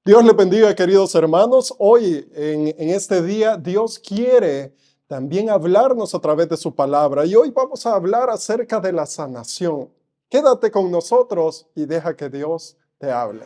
Dios les bendiga, queridos hermanos. Hoy, en este día, Dios quiere también hablarnos a través de su palabra. Y hoy vamos a hablar acerca de la sanación. Quédate con nosotros y deja que Dios te hable.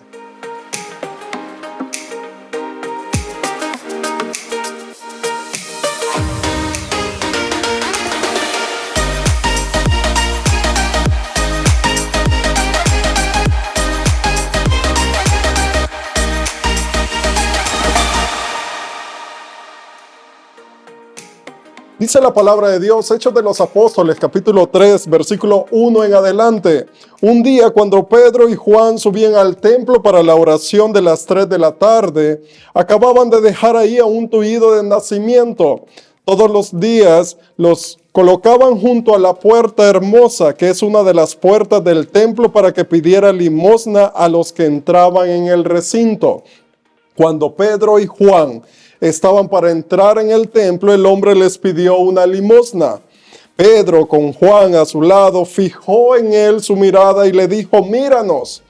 Dice la palabra de Dios, Hechos de los Apóstoles, capítulo 3, versículo 1 en adelante. Un día, cuando Pedro y Juan subían al templo para la oración de las 3 de la tarde, acababan de dejar ahí a un tullido de nacimiento. Todos los días los colocaban junto a la puerta hermosa, que es una de las puertas del templo, para que pidiera limosna a los que entraban en el recinto. Cuando Pedro y Juan estaban para entrar en el templo, el hombre les pidió una limosna. Pedro, con Juan a su lado, fijó en él su mirada y le dijo: míranos.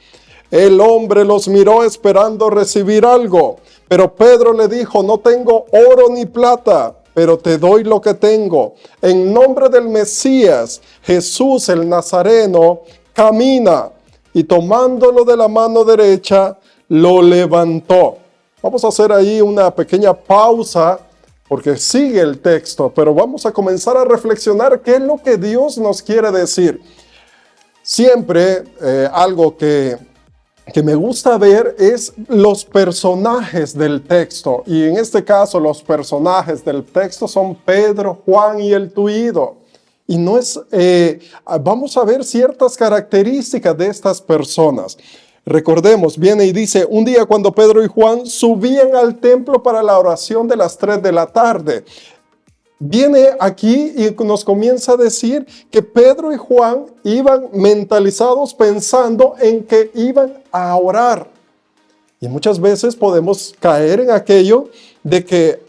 El hombre los miró esperando recibir algo, pero Pedro le dijo: no tengo oro ni plata, pero te doy lo que tengo. En nombre del Mesías, Jesús el Nazareno, camina. Y tomándolo de la mano derecha, lo levantó. Vamos a hacer ahí una pequeña pausa porque sigue el texto, pero vamos a comenzar a reflexionar qué es lo que Dios nos quiere decir. Siempre algo que me gusta ver es los personajes del texto, y en este caso los personajes del texto son Pedro, Juan y el tullido. Y no es, vamos a ver ciertas características de estas personas. Recordemos, viene y dice: un día cuando Pedro y Juan subían al templo para la oración de las 3 de la tarde. Viene aquí y nos comienza a decir que Pedro y Juan iban mentalizados pensando en que iban a orar. Y muchas veces podemos caer en aquello de que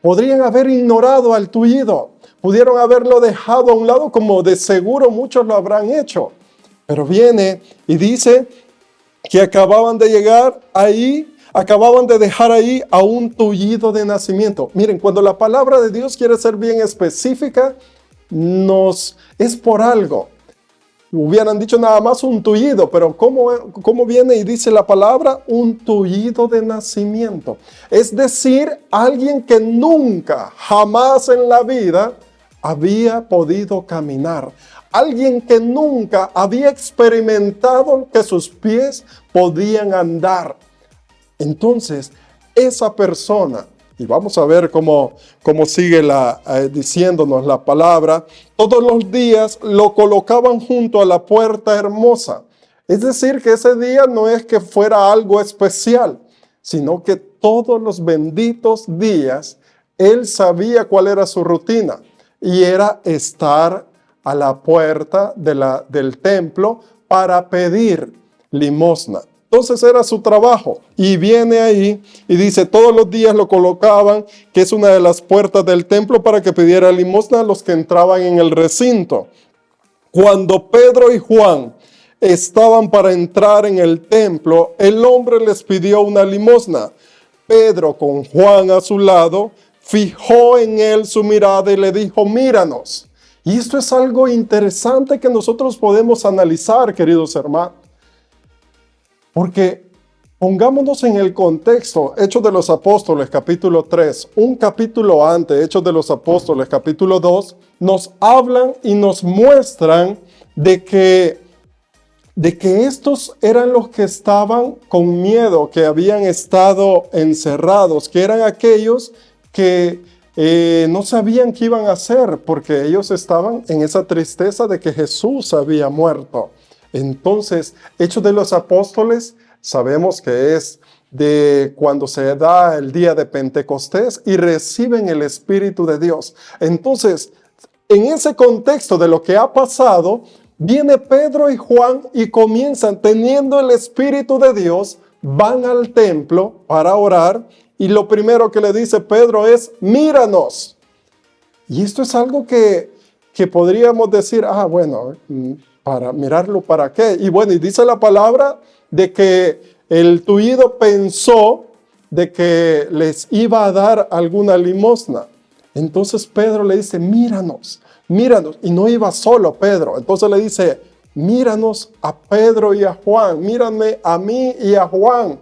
podrían haber ignorado al tullido, pudieron haberlo dejado a un lado, como de seguro muchos lo habrán hecho. Pero viene y dice que acababan de llegar ahí, acababan de dejar ahí a un tullido de nacimiento. Miren, cuando la palabra de Dios quiere ser bien específica, es por algo. Hubieran dicho nada más un tullido, pero ¿cómo viene y dice la palabra? Un tullido de nacimiento. Es decir, alguien que nunca, jamás en la vida había podido caminar. Alguien que nunca había experimentado que sus pies podían andar. Entonces, esa persona, y vamos a ver cómo sigue diciéndonos la palabra, todos los días lo colocaban junto a la puerta hermosa. Es decir, que ese día no es que fuera algo especial, sino que todos los benditos días él sabía cuál era su rutina, y era estar a la puerta del templo para pedir limosna. Entonces era su trabajo, y viene ahí y dice: todos los días lo colocaban, que es una de las puertas del templo, para que pidiera limosna a los que entraban en el recinto. Cuando Pedro y Juan estaban para entrar en el templo, el hombre les pidió una limosna. Pedro, con Juan a su lado, fijó en él su mirada y le dijo: míranos. Y esto es algo interesante que nosotros podemos analizar, queridos hermanos. Porque pongámonos en el contexto. Hechos de los Apóstoles, capítulo 3, un capítulo antes, Hechos de los Apóstoles, capítulo 2, nos hablan y nos muestran de que estos eran los que estaban con miedo, que habían estado encerrados, que eran aquellos que no sabían qué iban a hacer, porque ellos estaban en esa tristeza de que Jesús había muerto. Entonces, Hechos de los Apóstoles, sabemos que es de cuando se da el día de Pentecostés y reciben el Espíritu de Dios. Entonces, en ese contexto de lo que ha pasado, viene Pedro y Juan y comienzan, teniendo el Espíritu de Dios, van al templo para orar. Y lo primero que le dice Pedro es: míranos. Y esto es algo que podríamos decir: bueno, para mirarlo, ¿para qué? Y bueno, y dice la palabra de que el tuido pensó de que les iba a dar alguna limosna. Entonces Pedro le dice, míranos, míranos. Y no iba solo Pedro. Entonces le dice, míranos a Pedro y a Juan, mírame a mí y a Juan.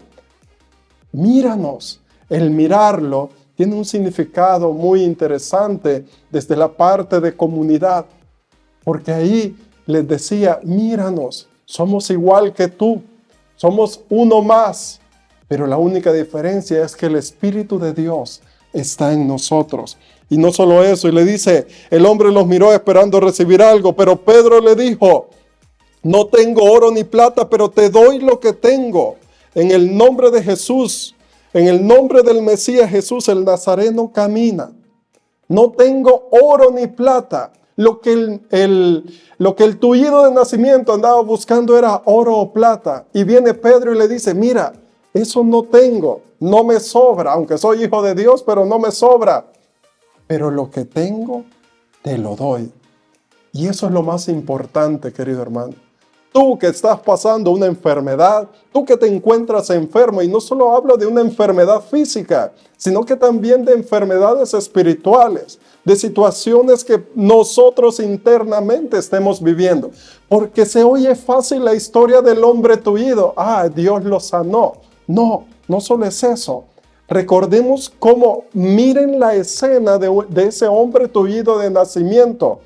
Míranos. El mirarlo tiene un significado muy interesante desde la parte de comunidad. Porque ahí les decía, míranos, somos igual que tú, somos uno más. Pero la única diferencia es que el Espíritu de Dios está en nosotros. Y no solo eso, y le dice, el hombre los miró esperando recibir algo, pero Pedro le dijo, no tengo oro ni plata, pero te doy lo que tengo. En el nombre de Jesús, en el nombre del Mesías Jesús, el Nazareno, camina. No tengo oro ni plata. Lo que el tuido de nacimiento andaba buscando era oro o plata. Y viene Pedro y le dice, mira, eso no tengo, no me sobra, aunque soy hijo de Dios, pero no me sobra. Pero lo que tengo, te lo doy. Y eso es lo más importante, querido hermano. Tú que estás pasando una enfermedad, tú que te encuentras enfermo, y no solo hablo de una enfermedad física, sino que también de enfermedades espirituales, de situaciones que nosotros internamente estemos viviendo. Porque se oye fácil la historia del hombre tuido. Dios lo sanó. No, no solo es eso. Recordemos cómo, miren la escena de ese hombre tuido de nacimiento,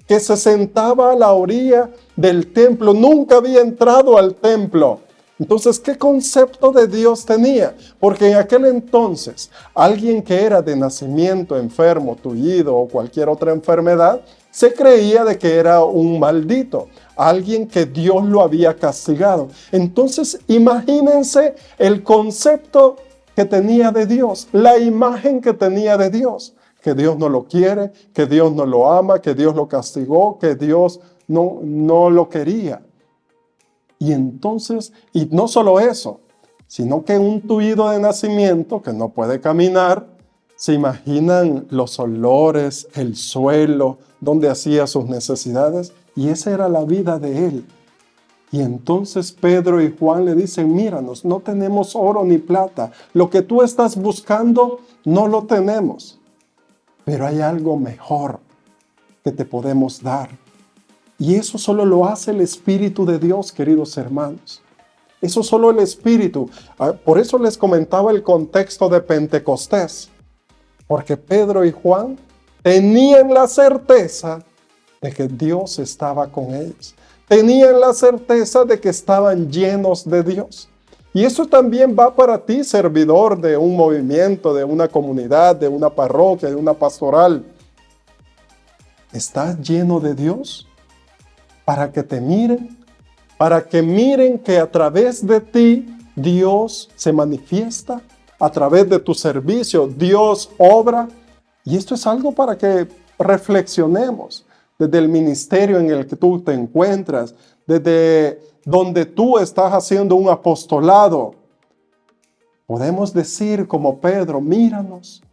que se sentaba a la orilla del templo, nunca había entrado al templo. Entonces, ¿qué concepto de Dios tenía? Porque en aquel entonces, alguien que era de nacimiento enfermo, tullido o cualquier otra enfermedad, se creía de que era un maldito, alguien que Dios lo había castigado. Entonces, imagínense el concepto que tenía de Dios, la imagen que tenía de Dios. Que Dios no lo quiere, que Dios no lo ama, que Dios lo castigó, que Dios no lo quería. Y entonces, y no solo eso, sino que un tuido de nacimiento que no puede caminar, se imaginan los olores, el suelo, donde hacía sus necesidades, y esa era la vida de él. Y entonces Pedro y Juan le dicen, míranos, no tenemos oro ni plata, lo que tú estás buscando no lo tenemos. Pero hay algo mejor que te podemos dar. Y eso solo lo hace el Espíritu de Dios, queridos hermanos. Eso solo el Espíritu. Por eso les comentaba el contexto de Pentecostés. Porque Pedro y Juan tenían la certeza de que Dios estaba con ellos. Tenían la certeza de que estaban llenos de Dios. Y eso también va para ti, servidor de un movimiento, de una comunidad, de una parroquia, de una pastoral. ¿Estás lleno de Dios? Para que te miren, para que miren que a través de ti Dios se manifiesta, a través de tu servicio Dios obra. Y esto es algo para que reflexionemos desde el ministerio en el que tú te encuentras, desde donde tú estás haciendo un apostolado. Podemos decir como Pedro, míranos.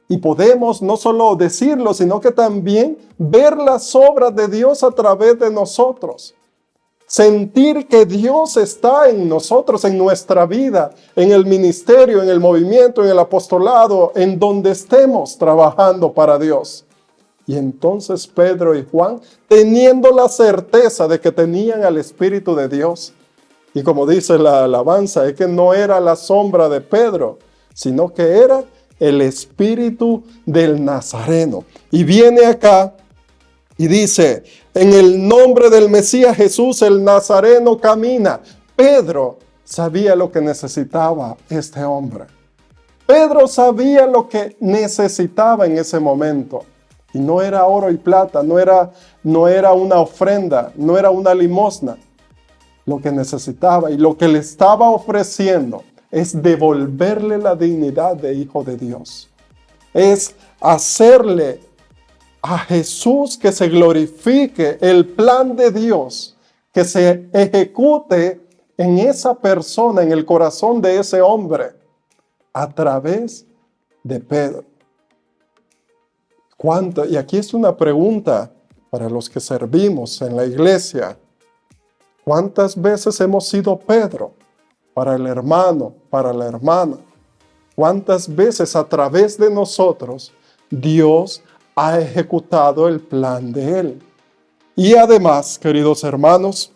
Y podemos no solo decirlo, sino que también ver las obras de Dios a través de nosotros. Sentir que Dios está en nosotros, en nuestra vida, en el ministerio, en el movimiento, en el apostolado, en donde estemos trabajando para Dios. Y entonces Pedro y Juan, teniendo la certeza de que tenían al Espíritu de Dios, y como dice la alabanza, es que no era la sombra de Pedro, sino que era el Espíritu del Nazareno. Y viene acá y dice, en el nombre del Mesías Jesús, el Nazareno camina. Pedro sabía lo que necesitaba este hombre. Pedro sabía lo que necesitaba en ese momento. Y no era oro y plata, no era una ofrenda, no era una limosna. Lo que necesitaba y lo que le estaba ofreciendo es devolverle la dignidad de hijo de Dios. Es hacerle a Jesús que se glorifique el plan de Dios, que se ejecute en esa persona, en el corazón de ese hombre, a través de Pedro. ¿Cuánto? Y aquí es una pregunta para los que servimos en la iglesia. ¿Cuántas veces hemos sido Pedro? para el hermano, para la hermana. ¿Cuántas veces a través de nosotros Dios ha ejecutado el plan de Él? Y además, queridos hermanos,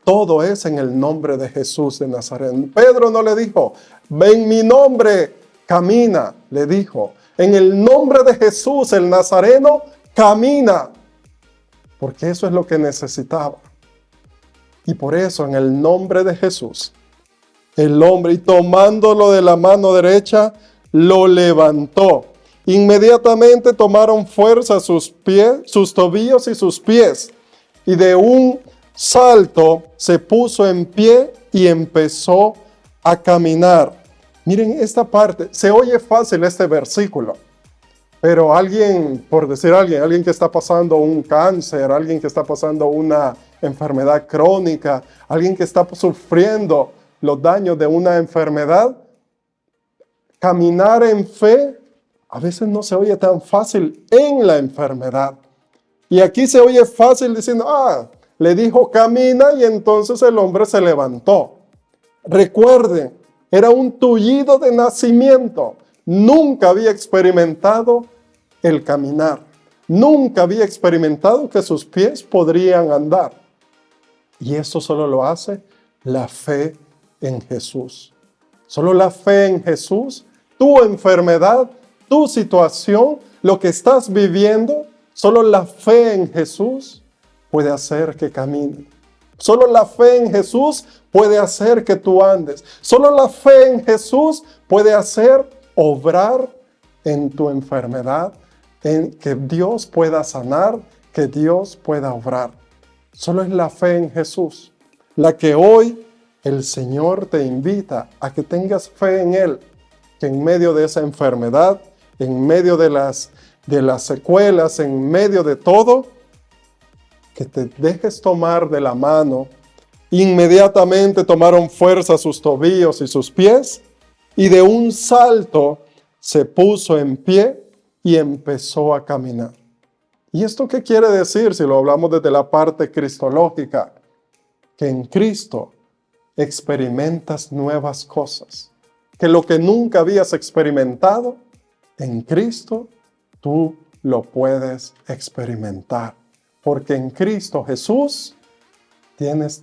todo es en el nombre de Jesús de Nazaret. Pedro no le dijo, en mi nombre camina, le dijo, en el nombre de Jesús el Nazareno camina, porque eso es lo que necesitaba. Y por eso en el nombre de Jesús, el hombre, y tomándolo de la mano derecha, lo levantó. Inmediatamente tomaron fuerza sus pies, sus tobillos y sus pies, y de un salto se puso en pie y empezó a caminar. Miren esta parte, se oye fácil este versículo, pero alguien, por decir alguien que está pasando un cáncer, alguien que está pasando una enfermedad crónica, alguien que está sufriendo los daños de una enfermedad, caminar en fe a veces no se oye tan fácil en la enfermedad. Y aquí se oye fácil diciendo, le dijo camina y entonces el hombre se levantó. Recuerden, era un tullido de nacimiento. Nunca había experimentado el caminar. Nunca había experimentado que sus pies podrían andar. Y eso solo lo hace la fe en Jesús. Solo la fe en Jesús, tu enfermedad, tu situación, lo que estás viviendo, solo la fe en Jesús puede hacer que camine. Solo la fe en Jesús puede hacer que tú andes. Solo la fe en Jesús puede hacer obrar en tu enfermedad, en que Dios pueda sanar, que Dios pueda obrar. Solo es la fe en Jesús, la que hoy el Señor te invita a que tengas fe en Él, que en medio de esa enfermedad, en medio de las secuelas, en medio de todo, que te dejes tomar de la mano. Inmediatamente tomaron fuerza sus tobillos y sus pies, y de un salto se puso en pie y empezó a caminar. ¿Y esto qué quiere decir si lo hablamos desde la parte cristológica? Que en Cristo experimentas nuevas cosas. Que lo que nunca habías experimentado, en Cristo tú lo puedes experimentar. Porque en Cristo Jesús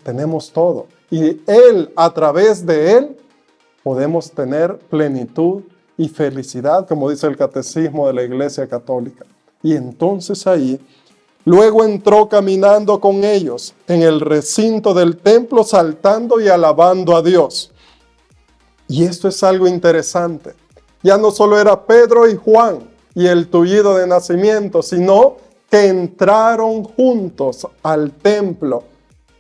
tenemos todo. Y Él, a través de Él, podemos tener plenitud y felicidad, como dice el Catecismo de la Iglesia Católica. Y entonces ahí, luego entró caminando con ellos en el recinto del templo, saltando y alabando a Dios. Y esto es algo interesante. Ya no solo era Pedro y Juan y el tullido de nacimiento, sino que entraron juntos al templo.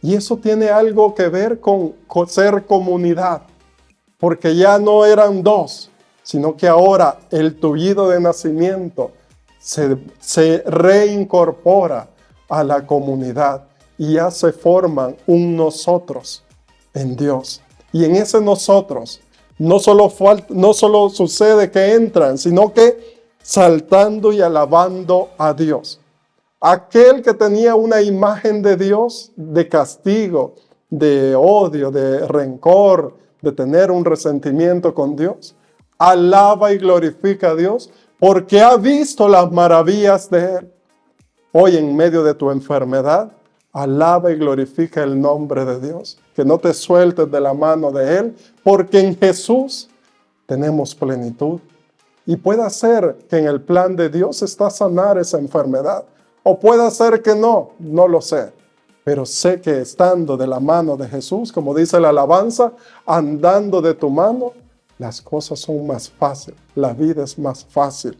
Y eso tiene algo que ver con ser comunidad, porque ya no eran dos, sino que ahora el tullido de nacimiento se reincorpora a la comunidad y ya se forman un nosotros en Dios. Y en ese nosotros no solo sucede que entran, sino que saltando y alabando a Dios. Aquel que tenía una imagen de Dios, de castigo, de odio, de rencor, de tener un resentimiento con Dios, alaba y glorifica a Dios porque ha visto las maravillas de Él. Hoy en medio de tu enfermedad, alaba y glorifica el nombre de Dios. Que no te sueltes de la mano de Él, porque en Jesús tenemos plenitud. Y puede ser que en el plan de Dios está sanar esa enfermedad. O puede ser que no lo sé. Pero sé que estando de la mano de Jesús, como dice la alabanza, andando de tu mano, las cosas son más fáciles, la vida es más fácil.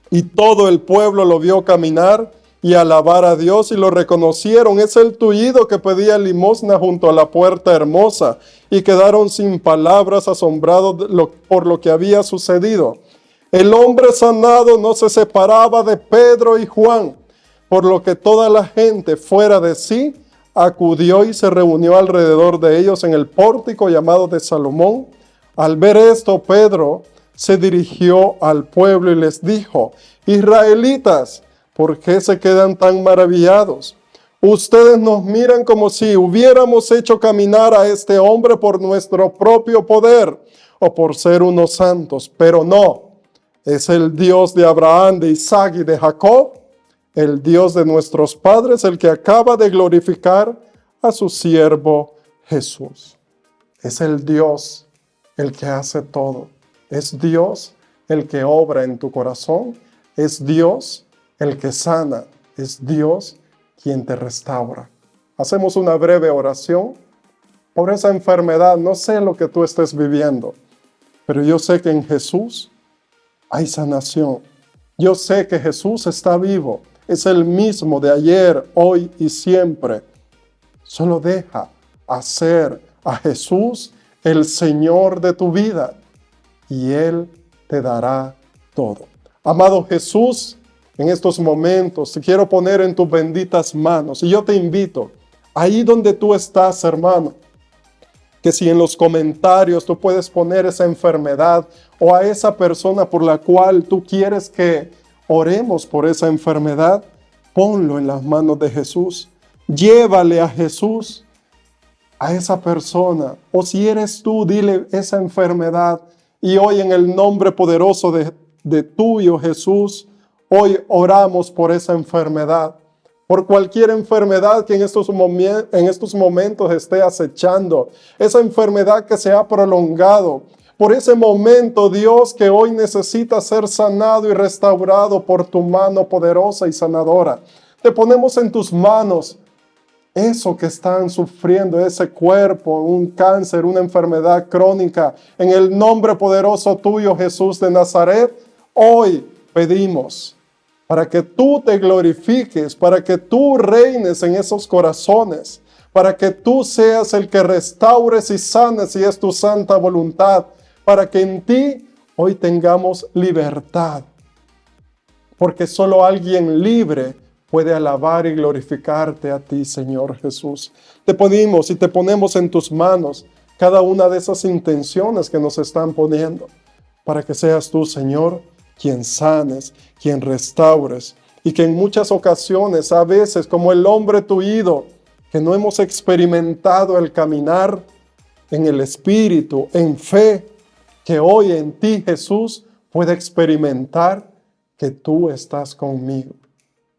Y todo el pueblo lo vio caminar y alabar a Dios y lo reconocieron. Es el tullido que pedía limosna junto a la puerta hermosa y quedaron sin palabras, asombrados por lo que había sucedido. El hombre sanado no se separaba de Pedro y Juan, por lo que toda la gente fuera de sí acudió y se reunió alrededor de ellos en el pórtico llamado de Salomón. Al ver esto, Pedro se dirigió al pueblo y les dijo: Israelitas, ¿por qué se quedan tan maravillados? Ustedes nos miran como si hubiéramos hecho caminar a este hombre por nuestro propio poder o por ser unos santos, pero no. Es el Dios de Abraham, de Isaac y de Jacob, el Dios de nuestros padres, el que acaba de glorificar a su siervo Jesús. Es el Dios el que hace todo. Es Dios el que obra en tu corazón. Es Dios el que sana. Es Dios quien te restaura. Hacemos una breve oración por esa enfermedad. No sé lo que tú estés viviendo, pero yo sé que en Jesús hay sanación. Yo sé que Jesús está vivo. Es el mismo de ayer, hoy y siempre. Solo deja hacer a Jesús el Señor de tu vida y Él te dará todo. Amado Jesús, en estos momentos te quiero poner en tus benditas manos y yo te invito, ahí donde tú estás, hermano, que si en los comentarios tú puedes poner esa enfermedad o a esa persona por la cual tú quieres que oremos por esa enfermedad, ponlo en las manos de Jesús. Llévale a Jesús a esa persona. O si eres tú, dile esa enfermedad. Y hoy en el nombre poderoso de tuyo, Jesús, hoy oramos por esa enfermedad. Por cualquier enfermedad que en estos momentos esté acechando. Esa enfermedad que se ha prolongado. Por ese momento, Dios, que hoy necesita ser sanado y restaurado por tu mano poderosa y sanadora. Te ponemos en tus manos eso que están sufriendo, ese cuerpo, un cáncer, una enfermedad crónica. En el nombre poderoso tuyo, Jesús de Nazaret, hoy pedimos para que tú te glorifiques, para que tú reines en esos corazones, para que tú seas el que restaures y sanes si es tu santa voluntad, para que en ti hoy tengamos libertad. Porque solo alguien libre puede alabar y glorificarte a ti, Señor Jesús. Te pedimos y te ponemos en tus manos cada una de esas intenciones que nos están poniendo, para que seas tú, Señor, quien sanes, quien restaures, y que en muchas ocasiones, a veces, como el hombre tuido, que no hemos experimentado el caminar en el Espíritu, en fe, que hoy en ti, Jesús, pueda experimentar que tú estás conmigo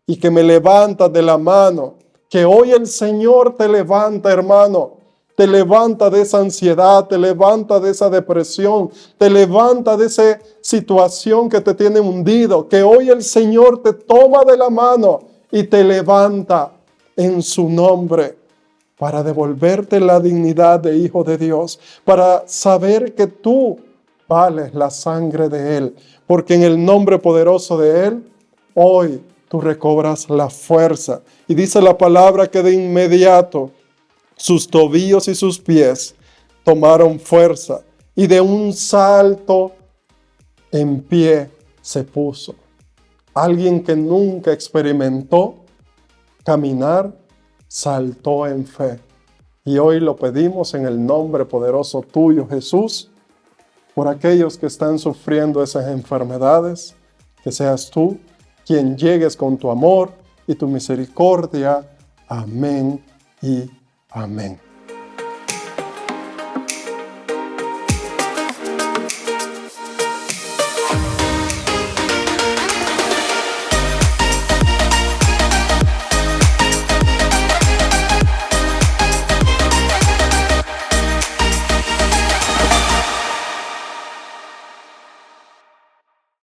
y que me levantas de la mano, que hoy el Señor te levanta, hermano, te levanta de esa ansiedad, te levanta de esa depresión, te levanta de esa situación que te tiene hundido, que hoy el Señor te toma de la mano y te levanta en su nombre para devolverte la dignidad de hijo de Dios, para saber que tú vales la sangre de Él, porque en el nombre poderoso de Él, hoy tú recobras la fuerza. Y dice la palabra que de inmediato sus tobillos y sus pies tomaron fuerza y de un salto en pie se puso. Alguien que nunca experimentó caminar, saltó en fe. Y hoy lo pedimos en el nombre poderoso tuyo, Jesús, por aquellos que están sufriendo esas enfermedades, que seas tú quien llegues con tu amor y tu misericordia. Amén y amén.